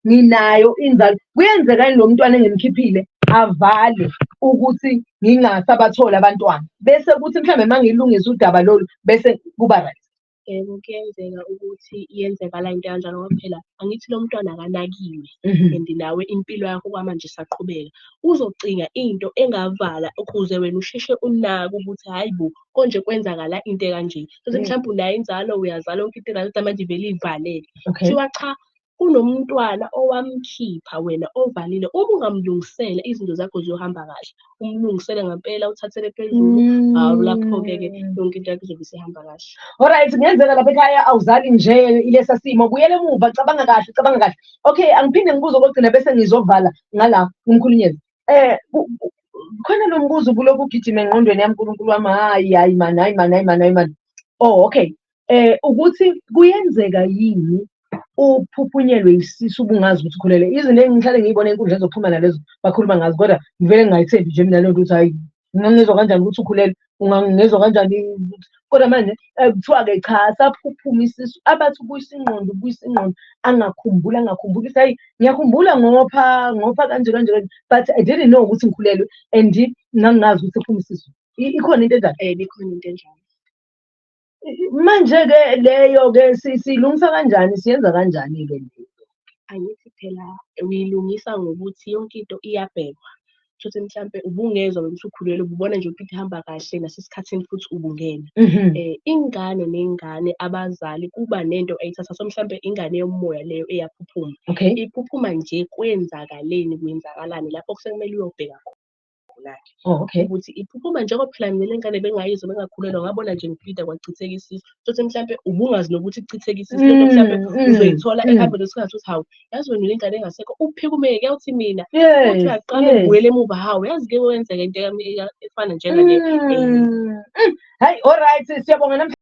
nginayo inzalo. Kuyenzekani lo mntwana engimkhiphile avale ukuthi ngingasabatholi abantwana, bese kuthi mhlawumbe uma ngilungisa udaba lolu bese kuba right. Yebo, kuyenzeka ukuthi iyenzakala into kanjalo ngoba phela angithi lo mntwana akanakiwe and nawe impilo yakho kwamanje isaqhubeka. Uzocinga into engavala ukuze wena usheshe unake ukuthi hhayi bo, konje kwenzakala into ekanje. Bese mhlawumbe unayo inzalo, uyazala yonke into kodwa manje vele ivalele. Kuthiwa cha, kunomntwana owamkhipha wena ovalile. Uma ungamlungisela izinto zakho ziyohamba kahle, umlungisele ngempela, uthathele phezulu, hawu lapho-ke yonke into yakho izobe isihamba kahle. Alright, kungenzeka lapha ekhaya awuzali nje ilesa simo, buyele emuva, cabanga kahle. Okay, angiphinde ngibuze okugcina bese ngizovala ngala umkhulunyezi. Khona lo mbuzo ubuloku ugijima engqondweni yami, nkulunkulu wami, hayi mani. Oh, okay. Ukuthi kuyenzeka yini uphuphunyelwe isisu ubungazi ukuthi ukhulelwe? Izinto engihlale ngiyibona ey'nkundleni zokuxhumana lezo bakhuluma ngazo, kodwa ngivele ngingayithembi nje mina leyo nto ukuthi hhayi, ngingangizwa kanjani ukuthi ukhulelwe, ungangizwa kanjani kodwa manje kuthiwa-ke cha, saphuphuma isisu, abathi ubuyisa ingqondo, angakhumbuli ukuthi hhayi, ngiyakhumbula ngopha kanje, but I didn't know ukuthi ngikhulelwe and ngangingazi ukuthi kuphuma isisu. Ikhona into enjalo? Ikhona into enjalo. Manje-ke leyo-ke siyilungisa kanjani, siyenza kanjani-ke leyo? Angithi phela uyilungisa ngokuthi yonke into iyabhekwa. Shuthi mhlampe ubungezwa wena usukhulelwe, ububona nje ukuthi ihamba kahle nasesikhathini futhi ubungena. Ingane nengane, abazali kuba nento eyithatha. So mhlampe ingane yomoya leyo eyaphuphuma. Iphuphuma nje kwenzakalani lapho kusekumele uyobheka khona-ke. Ukuthi iphuphuma njengoba phela mina le ngane bengayizwa bengakhulelwa, ngabona nje ngibhida kwachitheka isisu. Shuthi mhlampe ubungazi nokuthi kuchitheka isisu, lento mhlampe uzoyithola ekuhambeni kwesikhathi ukuthi hawu, yazi wena le ngane engasekho uphikume-ke, yawuthi mina uthi uyaqala ubuyele emuva, hawu yazi-ke kwenzeka into efana njengaleyo. Hhayi, alright, siyabonga namhlanje.